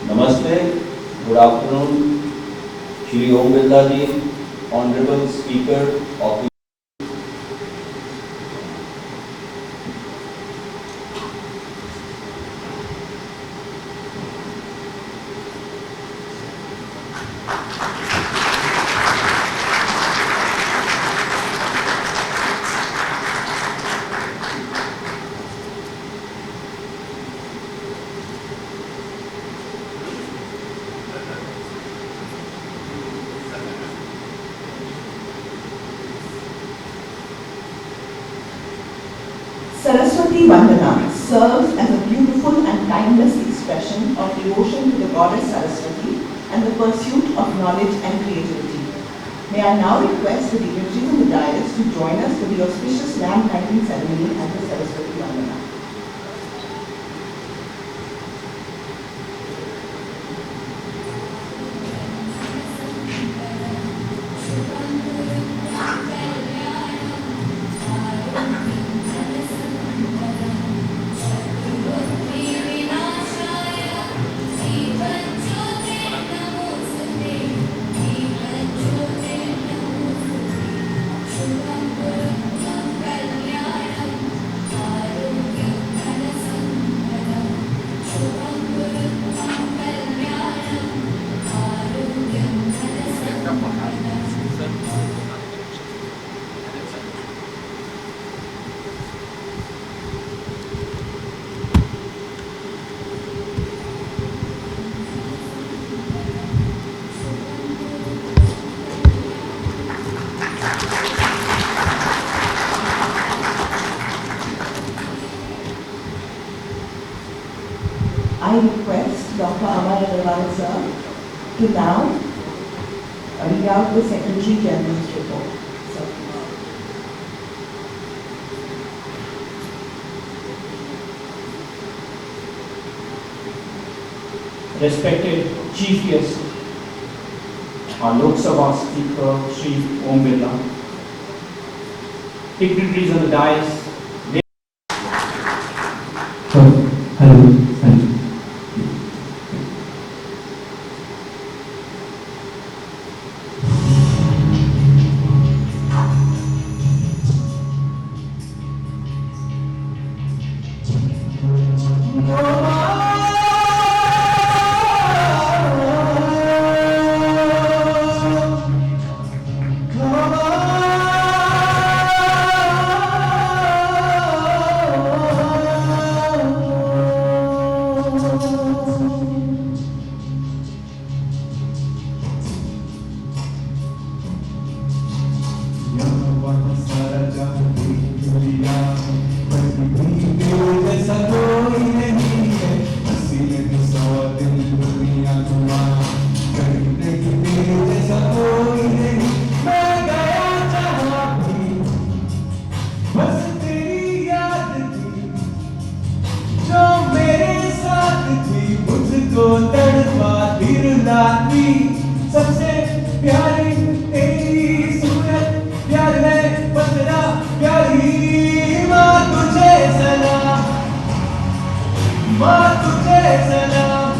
Namaste, good afternoon, Shri Om Birla ji, Honorable Speaker of the Saraswati Vandana serves as a beautiful and timeless expression of devotion to the goddess Saraswati and the pursuit of knowledge and creativity. May I now request the dignitaries on the dais to join us for the auspicious lamp lighting ceremony at the Saraswati Vandana. I request Dr. Amar Agarwal sir to now read out the Secretary General's report. Sir. Respected Chief Guest, our Lok Sabha Speaker Shri Om Birla, dignitaries on the dais. Hello. Thank you. सबसे प्यारी तेरी सूरत प्यार है बंदना प्यारी माँ तुझे सलाम माँ तुझे सलाम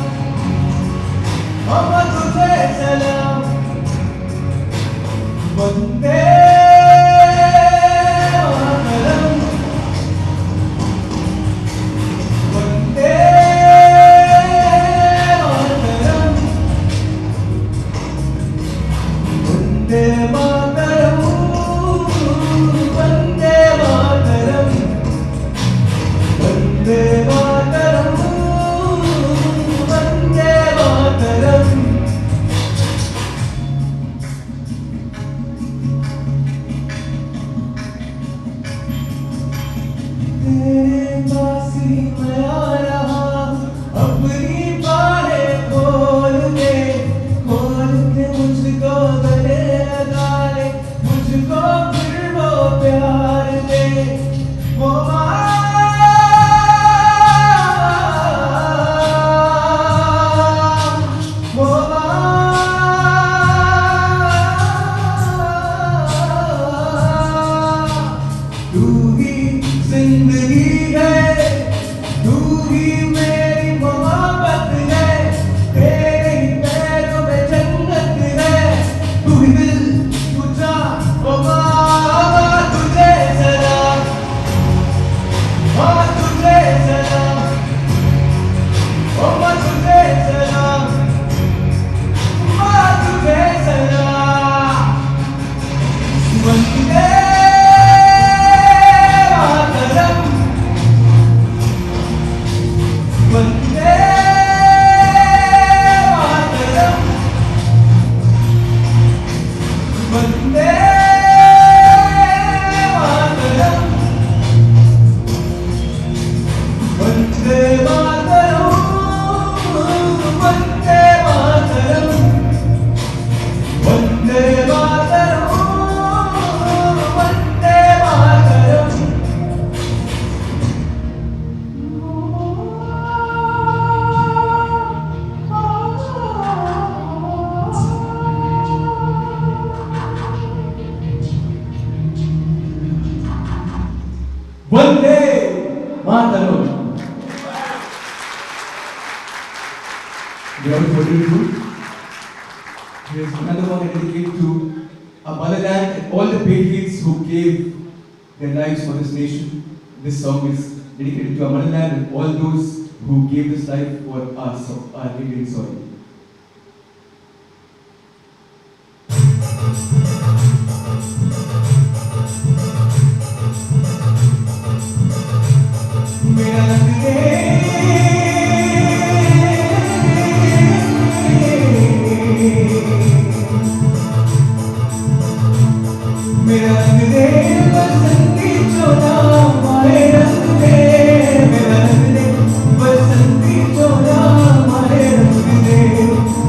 माँ तुझे सलाम वंदे मातरम वंदे Vande Mataram Vande Mataram Vande Mataram Without further ado, here's another one dedicated to our motherland and all the patriots who gave their lives for this nation. This song is dedicated to our motherland and all those who gave this life for us, our Indian soil. मेरा रंग दे मेरा रंग दे बसंती चोला मारे रंग दे मेरा रंग दे बसंती चोला मारे रंग दे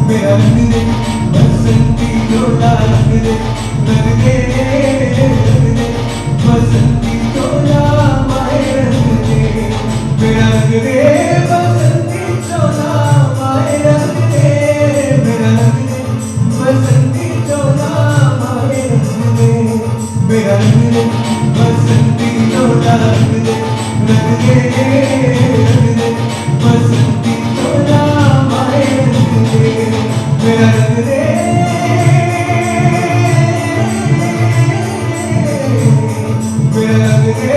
मेरा रंग दे बसंती चोला रंग दे बसंती चोला मारे रंग दे मेरा रंग दे बसंती चोला मारे रंग दे मेरा रंग दे बसंती चोला मारे रंग दे मेरा रंग दे बसंती चोला रंग दे बसंती चोला मारे रंग दे मेरा रंग दे मेरा रंग दे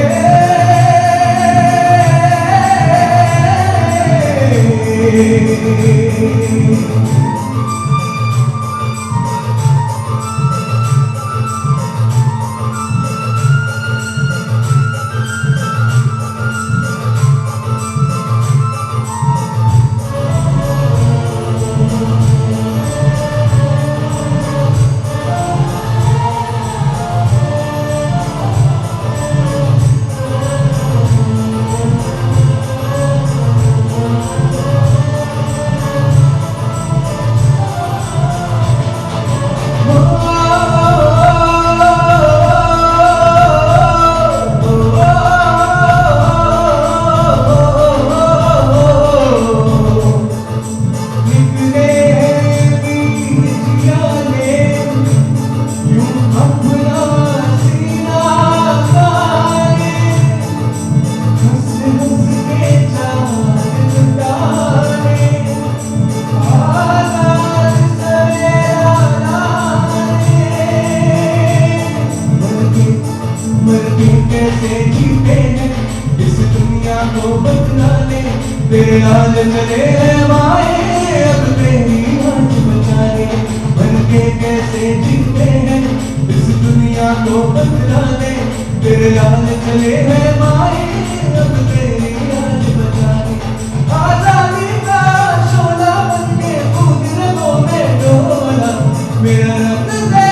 तेरे लाल चले माए अब तेरी आँच बचाने बन के कैसे जीते हैं इस दुनिया को बदलाने तेरे लाल चले हैं माए अब तेरी आँच बचाने आजादी का शोला बन के कूद रगों में डोला मेरा रंग दे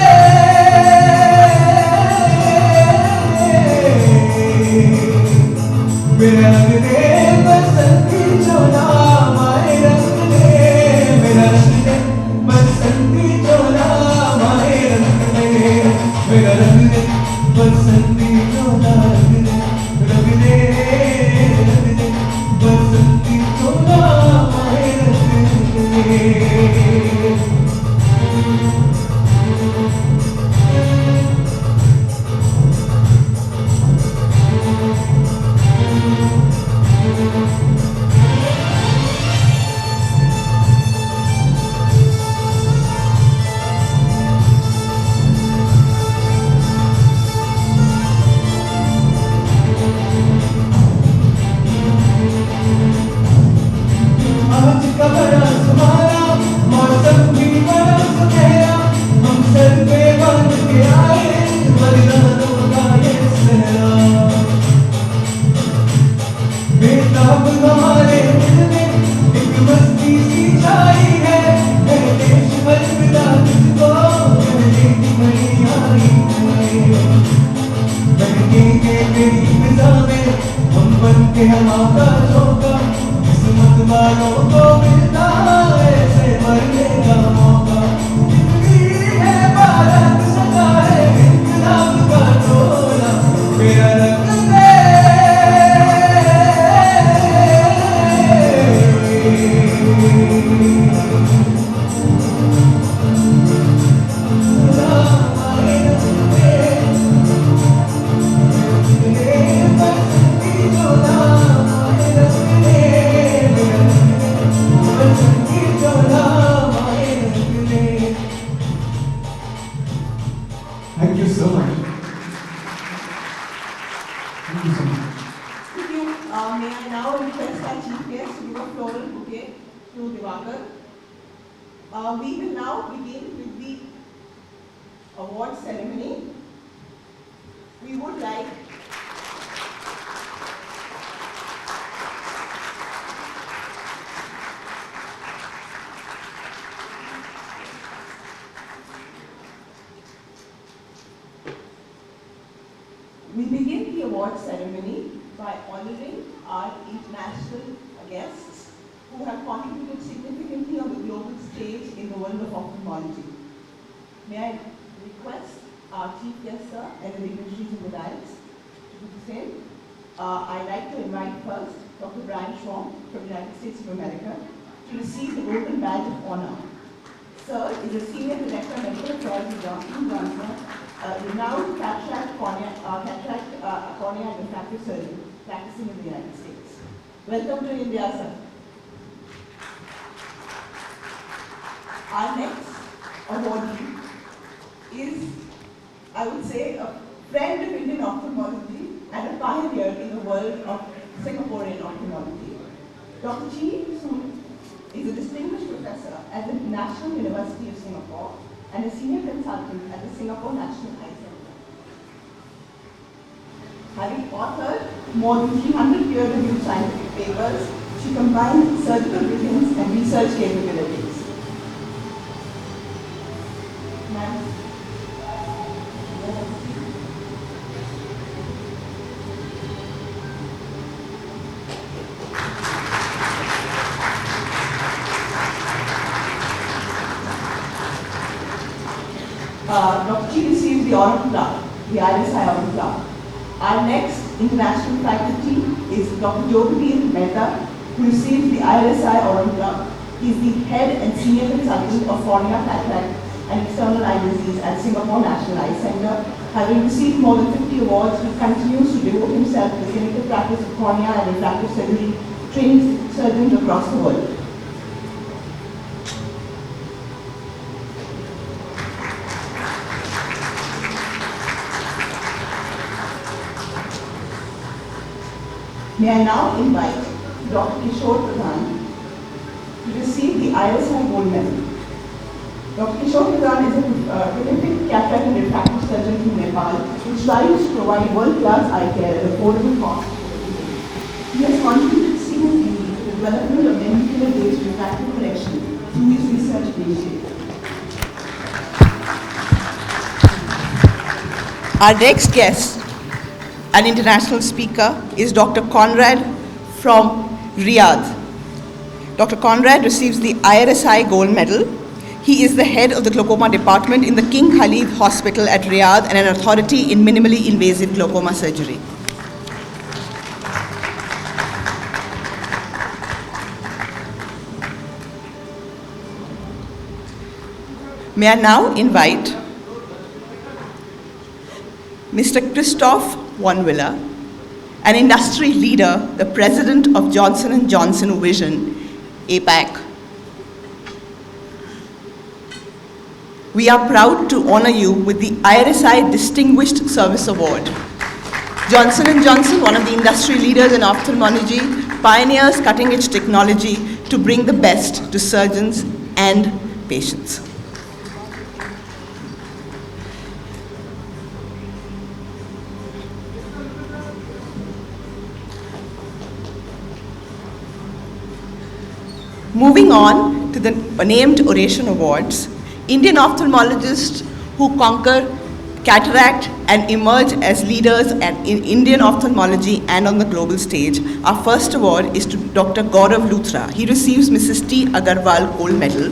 मेरा रंग दे बसंती चोला मारे रंग दे मेरा रंग दे बसंती चोला मारे रंग दे मेरा रंग दे बसंती चोला रंग दे बसंती चोला मारे रंग दे आज का बड़ा सुहाना मौसम भी बड़ा सुनहरा हम सर पे बांध के आए बलिदानों का ये सहरा बेताब हमारे दिल में एक मस्ती सी छाई है देश अलविदा तुझको कहने की घड़ी आई है बहकेंगे तेरी फिजा में हम बन के हवा का झोंका किस्मत वालों को मिलता ऐसे मरने का मौका जिंदगी है भारत सजा है इनकलाब का टोला मेरा रंग दे बसंती चोला मारे रंग दे We will now begin with the award ceremony. We would like We begin the award ceremony by honoring our international guests who have contributed significantly on the global stage in the world of ophthalmology. May I request our chief guest, sir, and the dignitaries in the dais to do the same. I'd like to invite first Dr. Brian Schwam from the United States of America to receive the Golden Badge of Honor. Sir is a Senior Director of Medical Affairs at Johnson & Johnson, renowned cataract, cornea, and refractive surgeon practicing in the United States. Welcome to India, sir. Our next awardee is, I would say, a friend of Indian ophthalmology and a pioneer in the world of Singaporean ophthalmology. Dr. Chee Soon is a distinguished professor at the National University of Singapore and a senior consultant at the Singapore National Eye Centre. Having authored more than 300 peer-reviewed scientific papers, she combines surgical brilliance and research capabilities. Ma'am. Dr. Chee receives the Honor Plaque, the IRSI Honor Plaque. Our next international faculty is Dr. Jyotirmay Mehta, who receives the IRSI Honor Plaque. He is the head and senior consultant of cornea, cataract, and external eye disease at Singapore National Eye Centre. Having received more than 50 awards, he continues to devote himself to the clinical practice of cornea and refractive surgery, training surgeons across the world. May I now invite Dr. Kishore Pradhan to receive the IRSI Gold Medal. Dr. Kishore Pradhan is a prolific cataract and refractive surgeon from Nepal who strives to provide world-class eye care at affordable cost. He has contributed significantly to the development of lenticular-based refractive correction through his research initiative. Our next guest, an international speaker, is Dr. Conrad from Riyadh. Dr. Conrad receives the IRSI Gold Medal. He is the head of the glaucoma department in the King Khalid Hospital at Riyadh and an authority in minimally invasive glaucoma surgery. May I now invite Mr. Christoph Wonwiller, an industry leader, the president of Johnson & Johnson Vision, APAC. We are proud to honor you with the IRSI Distinguished Service Award. Johnson & Johnson, one of the industry leaders in ophthalmology, pioneers cutting-edge technology to bring the best to surgeons and patients. Moving on to the named oration awards, Indian ophthalmologists who conquer cataract and emerge as leaders in Indian ophthalmology and on the global stage. Our first award is to Dr. Gaurav Luthra. He receives Mrs. T. Agarwal Gold Medal.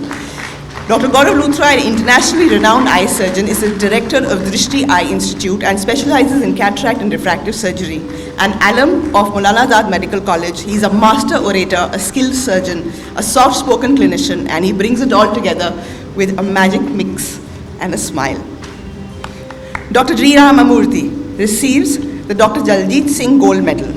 Dr. Gaurav Luthra, an internationally renowned eye surgeon, is the director of Drishti Eye Institute and specializes in cataract and refractive surgery. An alum of Maulana Azad Medical College, he is a master orator, a skilled surgeon, a soft-spoken clinician, and he brings it all together with a magic mix and a smile. Dr. D. Ramamurthy receives the Dr. Jaljit Singh Gold Medal.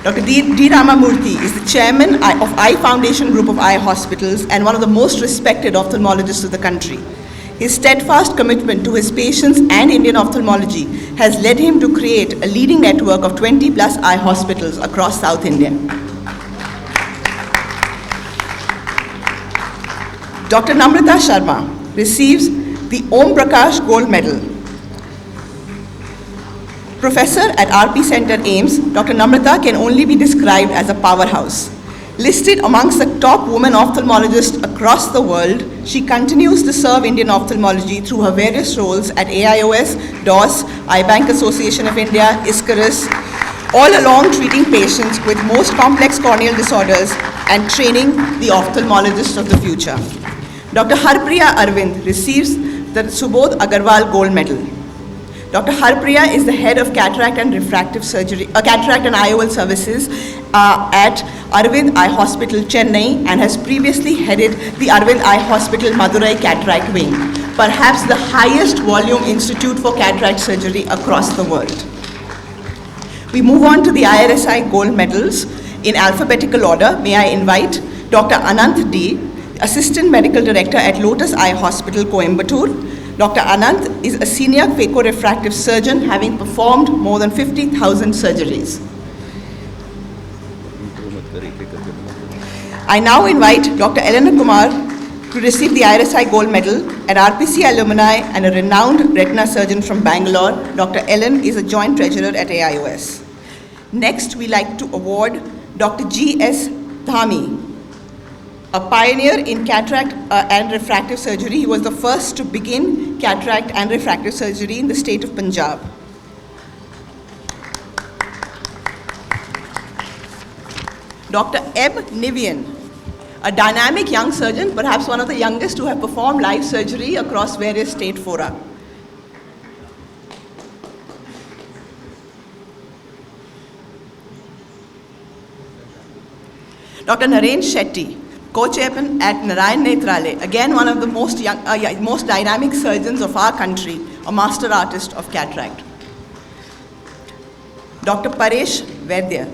Dr. D. Ramamurthy is the chairman of Eye Foundation Group of Eye Hospitals and one of the most respected ophthalmologists of the country. His steadfast commitment to his patients and Indian ophthalmology has led him to create a leading network of 20+ eye hospitals across South India. Dr. Namrata Sharma receives the Om Prakash Gold Medal. Professor at RP Center AIIMS, Dr. Namrata can only be described as a powerhouse. Listed amongst the top women ophthalmologists across the world, she continues to serve Indian ophthalmology through her various roles at AIOS, DOS, Eye Bank Association of India, ISCRIS, all along treating patients with most complex corneal disorders and training the ophthalmologists of the future. Dr. Harpriya Arvind receives the Subodh Agarwal Gold Medal. Dr. Harpriya is the head of cataract and refractive surgery, cataract and IOL services at Arvind Eye Hospital, Chennai, and has previously headed the Arvind Eye Hospital, Madurai Cataract Wing, perhaps the highest volume institute for cataract surgery across the world. We move on to the IRSI gold medals in alphabetical order. May I invite Dr. Anant D., Assistant Medical Director at Lotus Eye Hospital, Coimbatore. Dr. Anant is a senior phaco-refractive surgeon, having performed more than 50,000 surgeries. I now invite Dr. Elena Kumar to receive the IRSI Gold Medal, an RPC alumni and a renowned retina surgeon from Bangalore. Dr. Ellen is a joint treasurer at AIOS. Next, we like to award Dr. G.S. Dhami, a pioneer in cataract and refractive surgery. He was the first to begin cataract and refractive surgery in the state of Punjab. Dr. M. Nivian, a dynamic young surgeon, perhaps one of the youngest to have performed live surgery across various state fora. Dr. Naren Shetty, co-chairman at Narayan Nethralaya, again one of the most dynamic surgeons of our country, a master artist of cataract. Dr. Paresh Vaidya,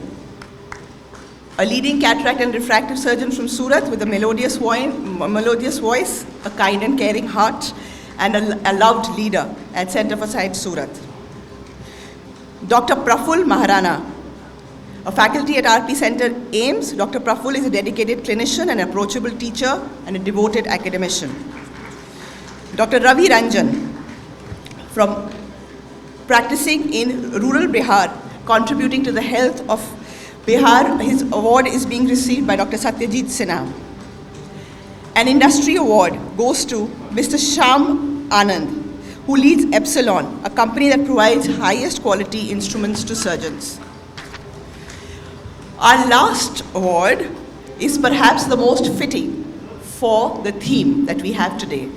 a leading cataract and refractive surgeon from Surat with a melodious voice, a kind and caring heart, and a loved leader at Center for Sight Surat. Dr. Praful Maharana, a faculty at RP Center AIIMS. Dr. Praful is a dedicated clinician, an approachable teacher, and a devoted academician. Dr. Ravi Ranjan, from practicing in rural Bihar, contributing to the health of Bihar. His award is being received by Dr. Satyajit Sinha. An industry award goes to Mr. Shyam Anand, who leads Epsilon, a company that provides highest quality instruments to surgeons. Our last award is perhaps the most fitting for the theme that we have today.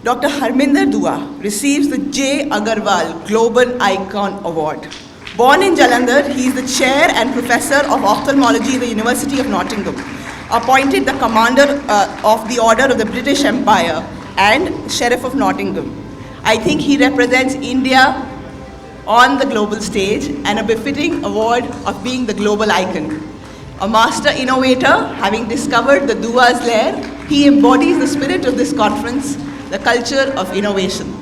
Dr. Harminder Dua receives the J. Agarwal Global Icon Award. Born in Jalandhar, he is the chair and professor of ophthalmology at the University of Nottingham, appointed the commander of the Order of the British Empire and Sheriff of Nottingham. I think he represents India on the global stage and a befitting award of being the global icon. A master innovator, having discovered the Dua's lair, he embodies the spirit of this conference, the culture of innovation.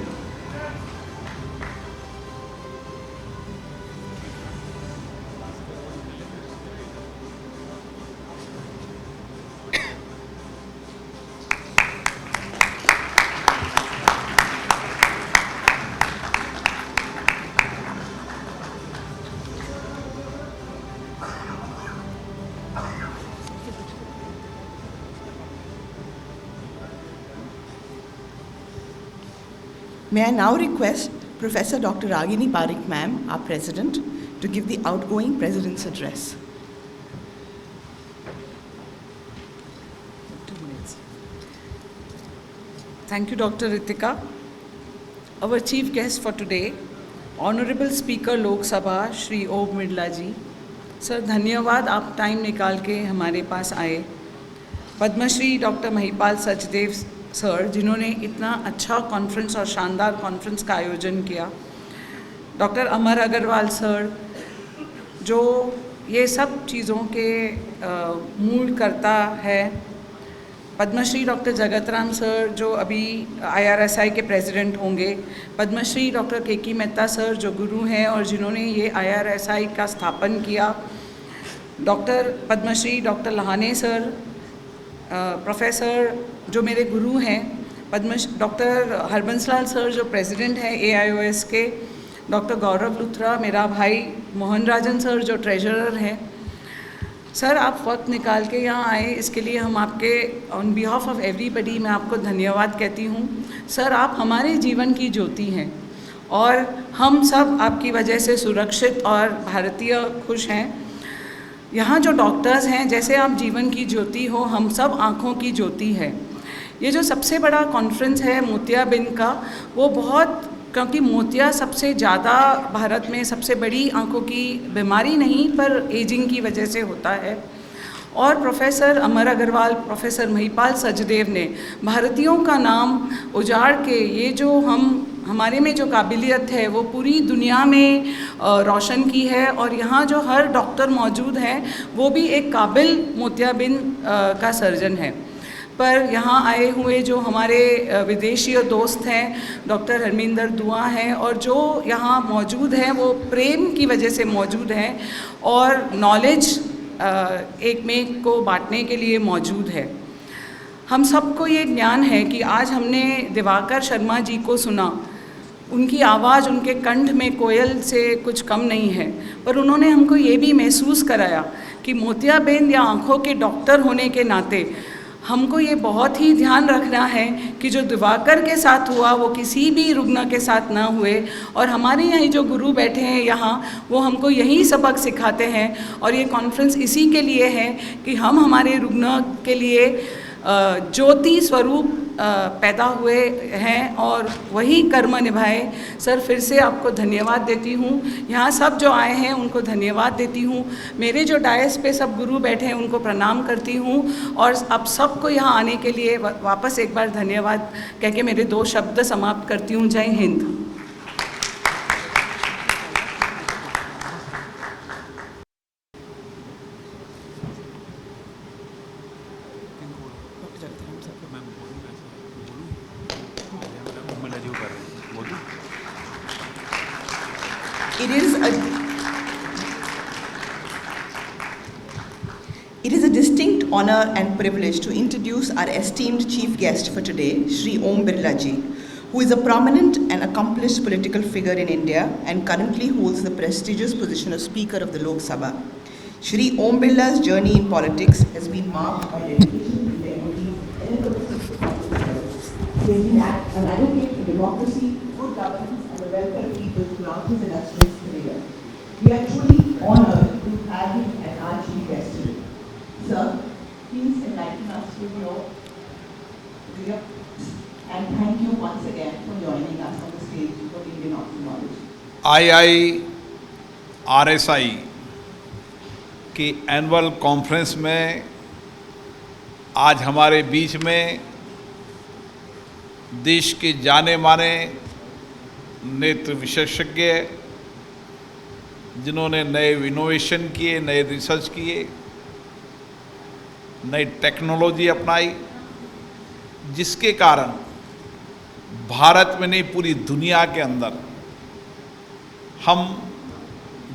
May I now request Professor Dr. Ragini Parikh ma'am, our President, to give the outgoing President's address. 2 minutes. Thank you, Dr. Ritika. Our chief guest for today, Honorable Speaker Lok Sabha, Shri Om Birla ji. Sir, धन्यवाद आप time निकाल के हमारे पास आए. Padmashri doctor Mahipal Sachdev sir, जिन्होंने इतना अच्छा conference और शानदार कॉन्फ्रेंस का आयोजन किया. डॉक्टर अमर अग्रवाल सर, जो ये सब चीज़ों के मूल करता है. पद्मश्री डॉक्टर जगतराम सर, जो अभी IRSI के प्रेसिडेंट होंगे. पद्मश्री डॉक्टर के मेहता सर, जो गुरु हैं और जिन्होंने ये IRSI का स्थापन किया. डॉक्टर पद्मश्री डॉक्टर लहाने सर, प्रोफेसर जो मेरे गुरु हैं, डॉक्टर हरबंसलाल सर जो प्रेसिडेंट हैं AIOS के, डॉक्टर गौरव लुथरा, मेरा भाई मोहन राजन सर जो ट्रेजरर हैं। सर, आप वक्त निकाल के यहाँ आए, इसके लिए हम आपके ऑन बिहाफ ऑफ एवरीबडी मैं आपको धन्यवाद कहती हूँ। सर, आप हमारे जीवन की ज्योति हैं और हम सब आपकी वजह से सुरक्षित और भारतीय खुश हैं। यहाँ जो डॉक्टर्स हैं, जैसे आप जीवन की ज्योति हो, हम सब आँखों की ज्योति है। ये जो सबसे बड़ा कॉन्फ्रेंस है मोतियाबिंद का, वो बहुत, क्योंकि मोतिया सबसे ज़्यादा भारत में सबसे बड़ी आँखों की बीमारी नहीं पर एजिंग की वजह से होता है। और प्रोफेसर अमर अग्रवाल, प्रोफेसर महिपाल सचदेव ने भारतीयों का नाम उजाड़ के ये जो हमारे में जो काबिलियत है वो पूरी दुनिया में रोशन की है। और यहाँ जो हर डॉक्टर मौजूद है वो भी एक काबिल मोतियाबिंद का सर्जन है। पर यहाँ आए हुए जो हमारे विदेशी दोस्त हैं, डॉक्टर हरमिंदर दुआ हैं, और जो यहाँ मौजूद हैं वो प्रेम की वजह से मौजूद हैं और नॉलेज एक में को बांटने के लिए मौजूद है। हम सबको ये ज्ञान है कि आज हमने दिवाकर शर्मा जी को सुना, उनकी आवाज़, उनके कंठ में कोयल से कुछ कम नहीं है, पर उन्होंने हमको ये भी महसूस कराया कि मोतियाबिंद या आँखों के डॉक्टर होने के नाते हमको ये बहुत ही ध्यान रखना है कि जो दिवाकर के साथ हुआ वो किसी भी रुग्ण के साथ ना हुए। और हमारे यहाँ जो गुरु बैठे हैं यहाँ, वो हमको यही सबक सिखाते हैं। और ये कॉन्फ्रेंस इसी के लिए है कि हम हमारे रुग्ण के लिए ज्योति स्वरूप पैदा हुए हैं और वही कर्म निभाए। सर, फिर से आपको धन्यवाद देती हूँ। यहाँ सब जो आए हैं उनको धन्यवाद देती हूँ। मेरे जो डायस पे सब गुरु बैठे हैं उनको प्रणाम करती हूँ और अब सबको यहाँ आने के लिए वापस एक बार धन्यवाद कह के मेरे 2 शब्द समाप्त करती हूँ। जय Hind. It is a distinct honor and privilege to introduce our esteemed chief guest for today, Shri Om Birla Ji, who is a prominent and accomplished political figure in India and currently holds the prestigious position of Speaker of the Lok Sabha. Shri Om Birla's journey in politics has been marked by dedication to the devotees, he has been an advocate for democracy, good governance and the welfare of people throughout his illustrious career. We are truly honored to have him as our chief guest today. Sir, please enlighten us with your and thank you once again for joining us on the stage for Indian Ophthalmology. IIRSI की annual conference में आज हमारे बीच में देश के जाने माने नेत्र विशेषज्ञ जिन्होंने नए इनोवेशन किए, नए रिसर्च किए, नई टेक्नोलॉजी अपनाई, जिसके कारण भारत में नहीं पूरी दुनिया के अंदर हम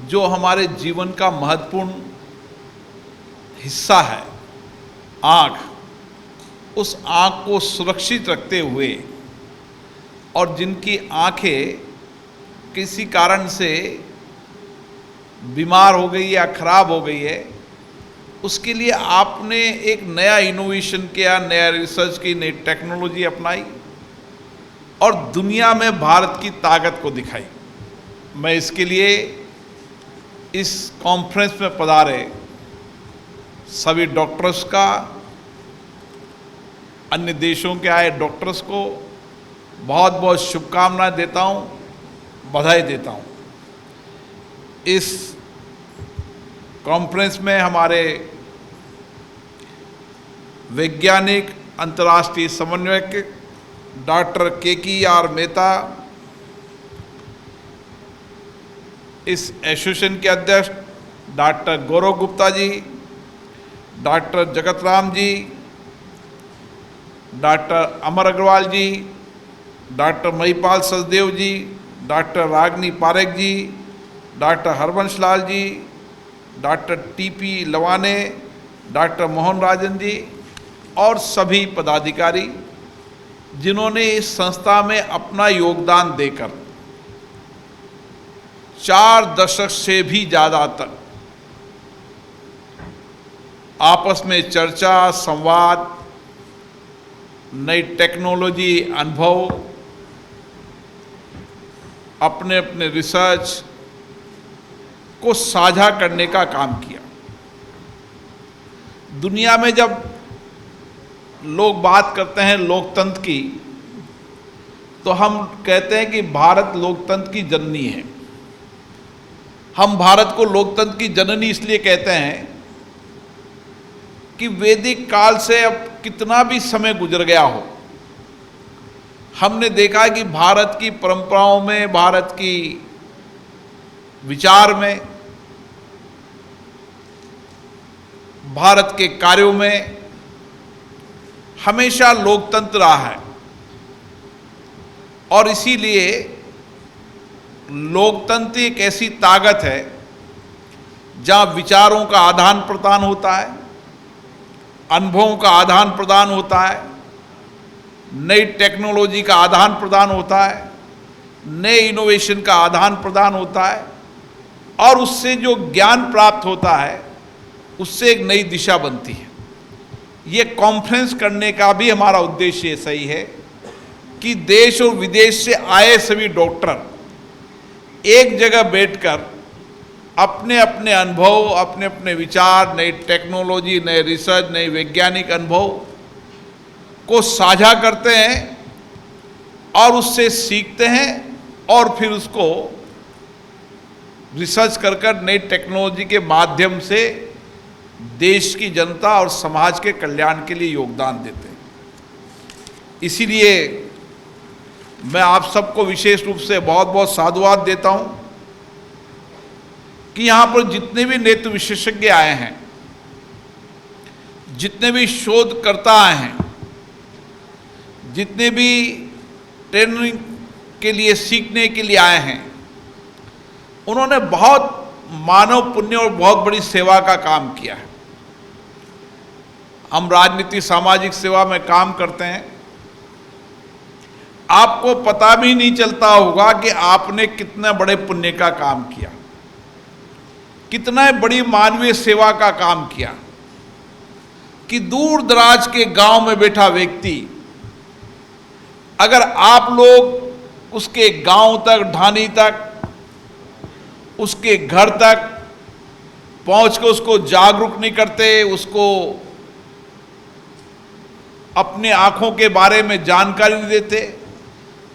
जो हमारे जीवन का महत्वपूर्ण हिस्सा है आँख, उस आँख को सुरक्षित रखते हुए और जिनकी आँखें किसी कारण से बीमार हो गई या ख़राब हो गई है, उसके लिए आपने एक नया इनोवेशन किया, नया रिसर्च की, नई टेक्नोलॉजी अपनाई और दुनिया में भारत की ताकत को दिखाई। मैं इसके लिए इस कॉन्फ्रेंस में पधारे सभी डॉक्टर्स का, अन्य देशों के आए डॉक्टर्स को बहुत बहुत शुभकामनाएं देता हूं, बधाई देता हूं। इस कॉन्फ्रेंस में हमारे वैज्ञानिक अंतर्राष्ट्रीय समन्वयक डॉक्टर KKR मेहता, इस एसोसिएशन के अध्यक्ष डॉक्टर गौरव गुप्ता जी, डॉक्टर जगत राम जी, डॉक्टर अमर अग्रवाल जी, डॉक्टर महिपाल सचदेव जी, डॉक्टर रागनी पारेख जी, doctor Harbansh Lal ji, doctor TP लवाने, doctor Mohan Rajan ji और सभी पदाधिकारी जिन्होंने इस संस्था में अपना योगदान देकर 4 दशक से भी ज़्यादा तक आपस में चर्चा, संवाद, नई टेक्नोलॉजी, अनुभव, अपने अपने रिसर्च को साझा करने का काम किया। दुनिया में जब लोग बात करते हैं लोकतंत्र की, तो हम कहते हैं कि भारत लोकतंत्र की जननी है। हम भारत को लोकतंत्र की जननी इसलिए कहते हैं कि वैदिक काल से अब कितना भी समय गुजर गया हो, हमने देखा कि भारत की परंपराओं में, भारत की विचार में, भारत के कार्यों में हमेशा लोकतंत्र रहा है। और इसीलिए लोकतंत्र एक ऐसी ताकत है जहां विचारों का आदान प्रदान होता है, अनुभवों का आदान प्रदान होता है, नई टेक्नोलॉजी का आदान प्रदान होता है, नए इनोवेशन का आदान प्रदान होता है, और उससे जो ज्ञान प्राप्त होता है उससे एक नई दिशा बनती है। ये कॉन्फ्रेंस करने का भी हमारा उद्देश्य सही है कि देश और विदेश से आए सभी डॉक्टर एक जगह बैठकर अपने अपने अनुभव, अपने अपने विचार, नई टेक्नोलॉजी, नए रिसर्च, नए वैज्ञानिक अनुभव को साझा करते हैं और उससे सीखते हैं और फिर उसको रिसर्च कर नई टेक्नोलॉजी के माध्यम से देश की जनता और समाज के कल्याण के लिए योगदान देते हैं। इसीलिए मैं आप सबको विशेष रूप से बहुत बहुत साधुवाद देता हूं कि यहाँ पर जितने भी नेत्र विशेषज्ञ आए हैं, जितने भी शोधकर्ता आए हैं, जितने भी ट्रेनिंग के लिए, सीखने के लिए आए हैं, उन्होंने बहुत मानव पुण्य और बहुत बड़ी सेवा का काम किया है। हम राजनीति, सामाजिक सेवा में काम करते हैं। आपको पता भी नहीं चलता होगा कि आपने कितने बड़े पुण्य का काम किया, कितना बड़ी मानवीय सेवा का काम किया, कि दूर दराज के गांव में बैठा व्यक्ति अगर आप लोग उसके गांव तक, ढानी तक, उसके घर तक पहुंच कर उसको जागरूक नहीं करते, उसको अपने आंखों के बारे में जानकारी नहीं देते,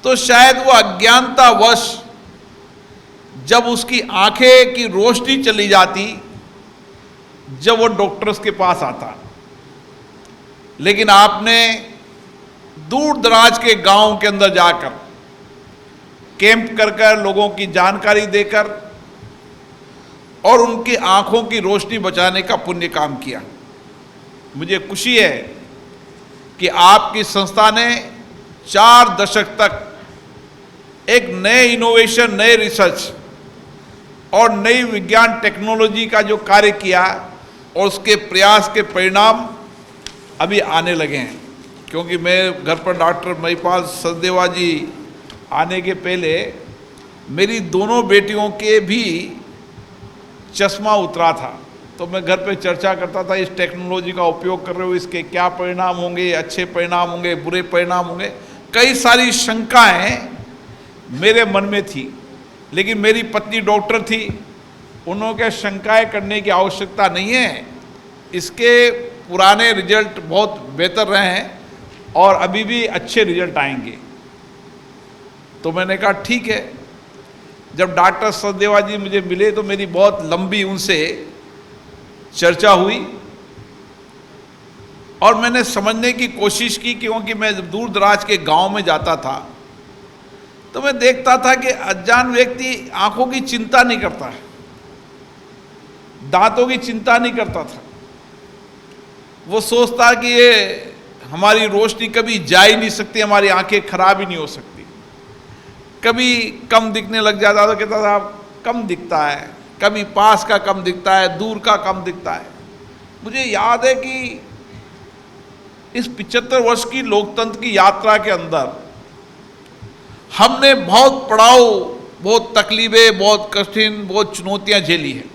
तो शायद वो अज्ञानतावश जब उसकी आंखें की रोशनी चली जाती, जब वो डॉक्टर्स के पास आता। लेकिन आपने दूर दराज के गांव के अंदर जाकर कैंप कर लोगों की जानकारी देकर और उनकी आंखों की रोशनी बचाने का पुण्य काम किया। मुझे खुशी है कि आपकी संस्था ने 4 दशक तक एक नए इनोवेशन, नए रिसर्च और नई विज्ञान टेक्नोलॉजी का जो कार्य किया और उसके प्रयास के परिणाम अभी आने लगे हैं। क्योंकि मैं घर पर डॉक्टर महिपाल सचदेवा जी आने के पहले मेरी दोनों बेटियों के भी चश्मा उतरा था, तो मैं घर पे चर्चा करता था, इस टेक्नोलॉजी का उपयोग कर रहे हो, इसके क्या परिणाम होंगे, अच्छे परिणाम होंगे, बुरे परिणाम होंगे। कई सारी शंकाएं मेरे मन में थी, लेकिन मेरी पत्नी डॉक्टर थी, उन्होंने क्या शंकाएं करने की आवश्यकता नहीं है, इसके पुराने रिजल्ट बहुत बेहतर रहे हैं और अभी भी अच्छे रिजल्ट आएंगे। तो मैंने कहा ठीक है। जब डॉक्टर सचदेवा जी मुझे मिले तो मेरी बहुत लंबी उनसे चर्चा हुई और मैंने समझने की कोशिश की, क्योंकि मैं दूर दराज के गांव में जाता था तो मैं देखता था कि अनजान व्यक्ति आंखों की चिंता नहीं करता है, दांतों की चिंता नहीं करता था। वो सोचता कि ये हमारी रोशनी कभी जा ही नहीं सकती, हमारी आंखें खराब ही नहीं हो सकती। कभी कम दिखने लग जाता तो कहता था कम दिखता है, कभी पास का कम दिखता है, दूर का कम दिखता है। मुझे याद है कि इस 75 वर्ष की लोकतंत्र की यात्रा के अंदर हमने बहुत पड़ाव, बहुत तकलीफें, बहुत कठिन, बहुत चुनौतियां झेली हैं।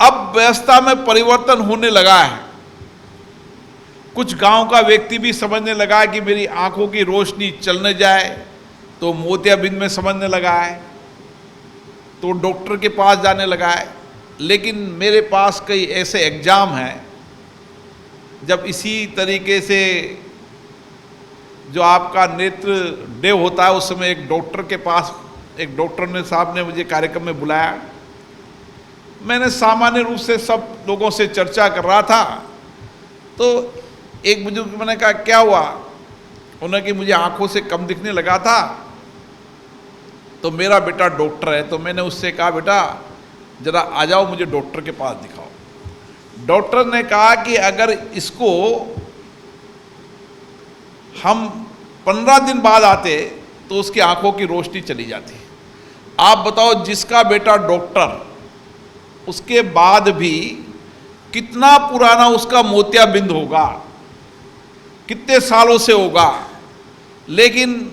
अब व्यवस्था में परिवर्तन होने लगा है। कुछ गांव का व्यक्ति भी समझने लगा है कि मेरी आंखों की रोशनी चलने जाए तो मोतियाबिंद में समझने लगा है, तो डॉक्टर के पास जाने लगा है। लेकिन मेरे पास कई ऐसे एग्जाम हैं, जब इसी तरीके से जो आपका नेत्र डे होता है उस समय एक डॉक्टर के पास, एक डॉक्टर ने साहब ने मुझे कार्यक्रम में बुलाया। मैंने सामान्य रूप से सब लोगों से चर्चा कर रहा था, तो एक बुजुर्ग, मैंने कहा क्या हुआ? उन्होंने कि मुझे आंखों से कम दिखने लगा था, तो मेरा बेटा डॉक्टर है, तो मैंने उससे कहा बेटा जरा आ जाओ, मुझे डॉक्टर के पास दिखाओ। डॉक्टर ने कहा कि अगर इसको हम 15 दिन बाद आते तो उसकी आंखों की रोशनी चली जाती। आप बताओ, जिसका बेटा डॉक्टर, उसके बाद भी कितना पुराना उसका मोतियाबिंद होगा, कितने सालों से होगा, लेकिन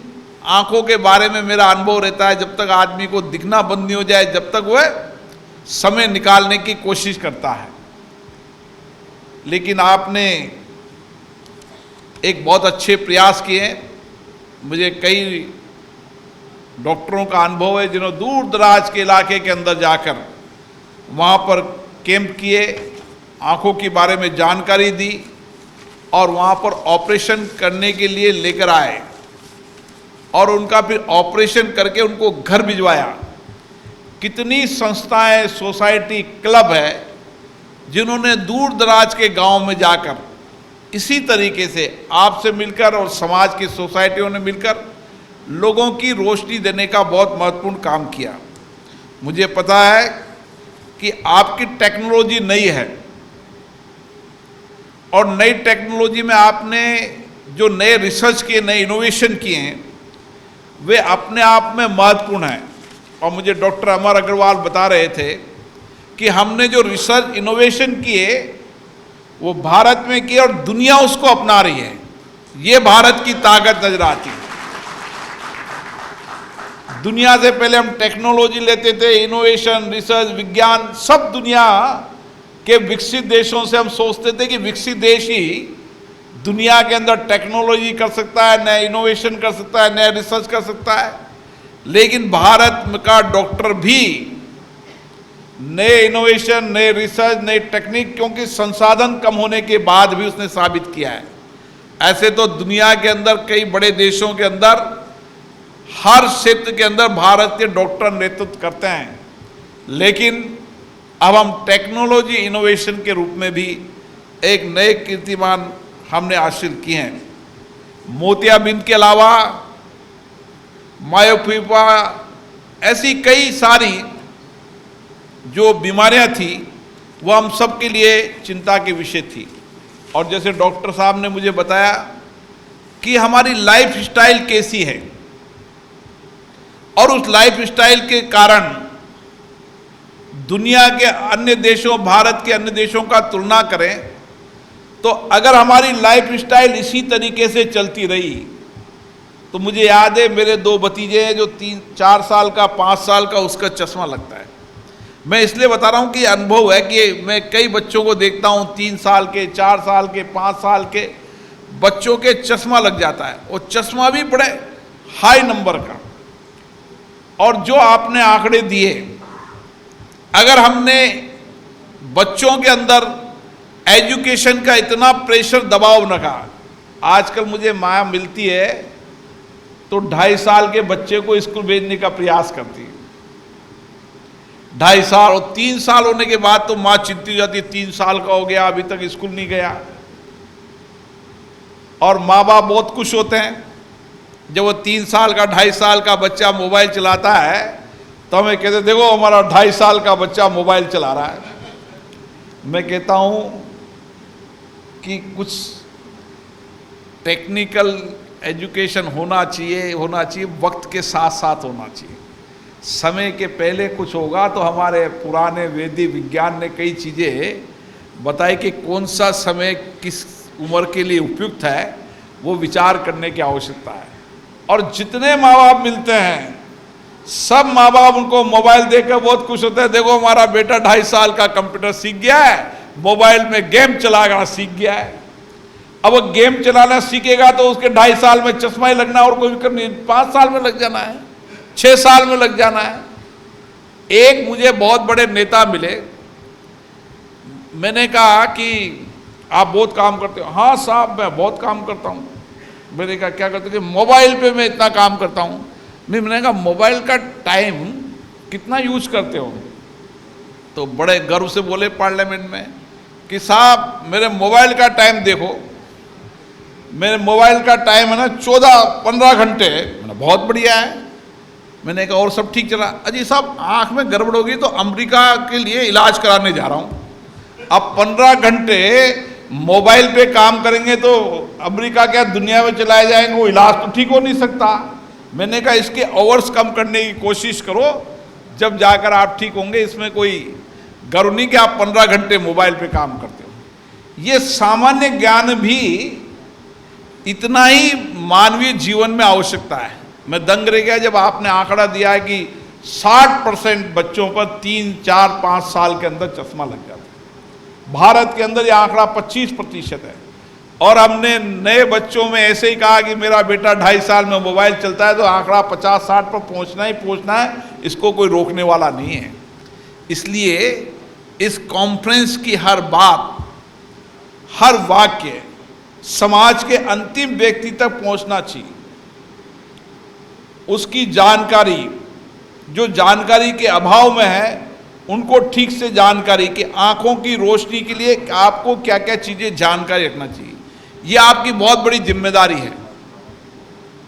आंखों के बारे में मेरा अनुभव रहता है, जब तक आदमी को दिखना बंद नहीं हो जाए, जब तक वह समय निकालने की कोशिश करता है। लेकिन आपने एक बहुत अच्छे प्रयास किए। मुझे कई डॉक्टरों का अनुभव है जिन्होंने दूर दराज के इलाके के अंदर जाकर वहाँ पर कैंप किए, आंखों के बारे में जानकारी दी और वहाँ पर ऑपरेशन करने के लिए लेकर आए और उनका फिर ऑपरेशन करके उनको घर भिजवाया। कितनी संस्थाएं, सोसाइटी, क्लब है जिन्होंने दूर दराज के गांव में जाकर इसी तरीके से आपसे मिलकर और समाज की सोसाइटियों ने मिलकर लोगों की रोशनी देने का बहुत महत्वपूर्ण काम किया। मुझे पता है कि आपकी टेक्नोलॉजी नई है और नई टेक्नोलॉजी में आपने जो नए रिसर्च किए, नए इनोवेशन किए हैं, वे अपने आप में महत्वपूर्ण हैं। और मुझे डॉक्टर अमर अग्रवाल बता रहे थे कि हमने जो रिसर्च इनोवेशन किए वो भारत में किए और दुनिया उसको अपना रही है। ये भारत की ताकत नजर आती है। दुनिया से पहले हम टेक्नोलॉजी लेते थे, इनोवेशन, रिसर्च, विज्ञान, सब दुनिया के विकसित देशों से हम सोचते थे कि विकसित देश ही दुनिया के अंदर टेक्नोलॉजी कर सकता है, नया इनोवेशन कर सकता है, नया रिसर्च कर सकता है। लेकिन भारत का डॉक्टर भी नए इनोवेशन, नए रिसर्च, नई टेक्निक, क्योंकि संसाधन कम होने के बाद भी उसने साबित किया है। ऐसे तो दुनिया के अंदर कई बड़े देशों के अंदर हर क्षेत्र के अंदर भारत के डॉक्टर नेतृत्व करते हैं, लेकिन अब हम टेक्नोलॉजी इनोवेशन के रूप में भी एक नए कीर्तिमान हमने हासिल किए हैं। मोतियाबिंद के अलावा मायोपिया, ऐसी कई सारी जो बीमारियां थी वो हम सब के लिए चिंता के विषय थी। और जैसे डॉक्टर साहब ने मुझे बताया कि हमारी लाइफ स्टाइल कैसी है और उस लाइफ स्टाइल के कारण दुनिया के अन्य देशों, भारत के अन्य देशों का तुलना करें तो अगर हमारी लाइफ स्टाइल इसी तरीके से चलती रही तो मुझे याद है मेरे 2 भतीजे हैं, जो 3-4 साल का, 5 साल का, उसका चश्मा लगता है। मैं इसलिए बता रहा हूँ कि अनुभव है कि मैं कई बच्चों को देखता हूँ 3 साल के, 4 साल के, 5 साल के बच्चों के चश्मा लग जाता है, और चश्मा भी बड़े हाई नंबर का। और जो आपने आंकड़े दिए, अगर हमने बच्चों के अंदर एजुकेशन का इतना प्रेशर, दबाव रखा, आजकल मुझे माँ मिलती है तो 2.5 साल के बच्चे को स्कूल भेजने का प्रयास करती है। 2.5 साल और 3 साल होने के बाद तो माँ चिंतित हो जाती है, 3 साल का हो गया, अभी तक स्कूल नहीं गया। और माँ बाप बहुत खुश होते हैं जब वो 3 साल का, 2.5 साल का बच्चा मोबाइल चलाता है तो हमें कहते देखो हमारा 2.5 साल का बच्चा मोबाइल चला रहा है। मैं कहता हूँ कि कुछ टेक्निकल एजुकेशन होना चाहिए, वक्त के साथ साथ होना चाहिए। समय के पहले कुछ होगा तो हमारे पुराने वैदिक विज्ञान ने कई चीज़ें बताए कि कौन सा समय किस उम्र के लिए उपयुक्त है, वो विचार करने की आवश्यकता है। और जितने माँ बाप मिलते हैं, सब माँ बाप उनको मोबाइल देकर बहुत खुश होते हैं। देखो हमारा बेटा 2.5 साल का कंप्यूटर सीख गया है, मोबाइल में गेम चलाना सीख गया है। अब वो गेम चलाना सीखेगा तो उसके 2.5 साल में चश्मा ही लगना और कोई दिक्कत नहीं, 5 साल में लग जाना है, 6 साल में लग जाना है। एक मुझे बहुत बड़े नेता मिले, मैंने कहा कि आप बहुत काम करते हो। हाँ साहब मैं बहुत काम करता हूँ। मैंने कहा क्या करते हो? मोबाइल पे मैं इतना काम करता हूँ। मैंने कहा मोबाइल का टाइम कितना यूज करते हो? तो बड़े गर्व से बोले पार्लियामेंट में कि साहब मेरे मोबाइल का टाइम देखो, मेरे मोबाइल का टाइम है ना 14-15 घंटे। मैंने बहुत बढ़िया है। मैंने कहा और सब ठीक चला? अजी साहब आँख में गड़बड़ होगी तो अमेरिका के लिए इलाज कराने जा रहा हूँ। अब 15 घंटे मोबाइल पे काम करेंगे तो अमेरिका क्या दुनिया में चलाए जाएंगे, वो इलाज तो ठीक हो नहीं सकता। मैंने कहा इसके आवर्स कम करने की कोशिश करो, जब जाकर आप ठीक होंगे। इसमें कोई गर्व नहीं कि आप 15 घंटे मोबाइल पे काम करते हो। ये सामान्य ज्ञान भी इतना ही मानवीय जीवन में आवश्यकता है। मैं दंग रह गया जब आपने आंकड़ा दिया है कि 60% बच्चों पर 3, 4, 5 साल के अंदर चश्मा लग जाता है। भारत के अंदर यह आंकड़ा 25% है। और हमने नए बच्चों में ऐसे ही कहा कि मेरा बेटा 2.5 साल में मोबाइल चलता है, तो आंकड़ा 50-60 पर पहुंचना ही पहुंचना है, इसको कोई रोकने वाला नहीं है। इसलिए इस कॉन्फ्रेंस की हर बात, हर वाक्य समाज के अंतिम व्यक्ति तक पहुंचना चाहिए। उसकी जानकारी, जो जानकारी के अभाव में है, उनको ठीक से जानकारी कि आंखों की रोशनी के लिए आपको क्या क्या चीजें जानकारी रखना चाहिए। ये आपकी बहुत बड़ी जिम्मेदारी है।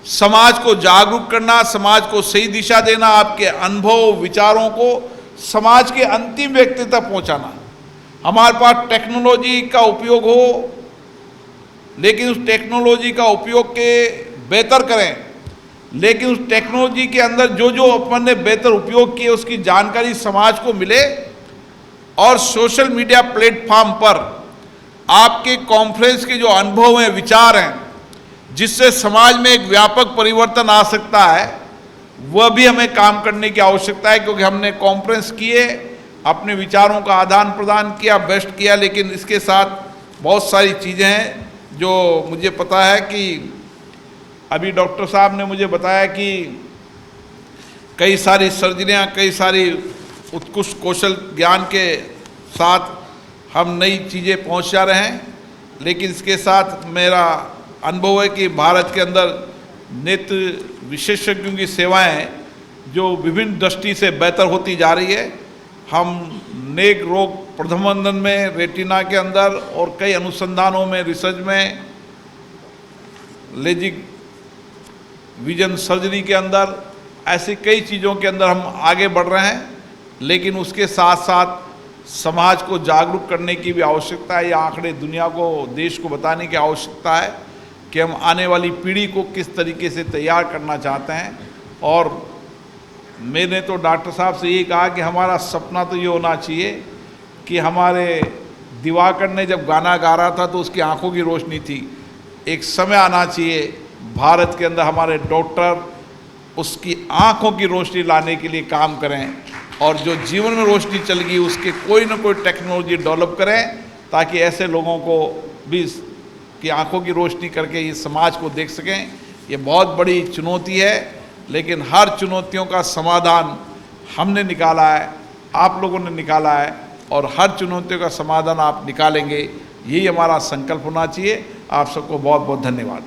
समाज को जागरूक करना, समाज को सही दिशा देना, आपके अनुभव विचारों को समाज के अंतिम व्यक्ति तक पहुंचाना। हमारे पास टेक्नोलॉजी का उपयोग हो, लेकिन उस टेक्नोलॉजी का उपयोग के बेहतर करें, लेकिन उस टेक्नोलॉजी के अंदर जो जो अपन ने बेहतर उपयोग किए उसकी जानकारी समाज को मिले। और सोशल मीडिया प्लेटफॉर्म पर आपके कॉन्फ्रेंस के जो अनुभव हैं, विचार हैं, जिससे समाज में एक व्यापक परिवर्तन आ सकता है, वह भी हमें काम करने की आवश्यकता है। क्योंकि हमने कॉन्फ्रेंस किए, अपने विचारों का आदान प्रदान किया, बेस्ट किया, लेकिन इसके साथ बहुत सारी चीज़ें हैं जो मुझे पता है कि अभी डॉक्टर साहब ने मुझे बताया कि कई सारी सर्जरियाँ, कई सारी उत्कृष्ट कौशल ज्ञान के साथ हम नई चीज़ें पहुंचा रहे हैं। लेकिन इसके साथ मेरा अनुभव है कि भारत के अंदर नेत्र विशेषज्ञों की सेवाएं जो विभिन्न दृष्टि से बेहतर होती जा रही है। हम नेत्र रोग प्रबंधन में, रेटिना के अंदर और कई अनुसंधानों में, रिसर्च में, लेजिक विजन सर्जरी के अंदर, ऐसी कई चीज़ों के अंदर हम आगे बढ़ रहे हैं। लेकिन उसके साथ साथ समाज को जागरूक करने की भी आवश्यकता है। ये आंकड़े दुनिया को, देश को बताने की आवश्यकता है कि हम आने वाली पीढ़ी को किस तरीके से तैयार करना चाहते हैं। और मैंने तो डॉक्टर साहब से ये कहा कि हमारा सपना तो ये होना चाहिए कि हमारे दिवाकर ने जब गाना गा रहा था तो उसकी आंखों की रोशनी थी। एक समय आना चाहिए भारत के अंदर हमारे डॉक्टर उसकी आंखों की रोशनी लाने के लिए काम करें, और जो जीवन में रोशनी चल गई उसके कोई ना कोई टेक्नोलॉजी डेवलप करें, ताकि ऐसे लोगों को भी की आंखों की रोशनी करके ये समाज को देख सकें। ये बहुत बड़ी चुनौती है, लेकिन हर चुनौतियों का समाधान हमने निकाला है, आप लोगों ने निकाला है, और हर चुनौतियों का समाधान आप निकालेंगे, यही हमारा संकल्प होना चाहिए। आप सबको बहुत बहुत धन्यवाद।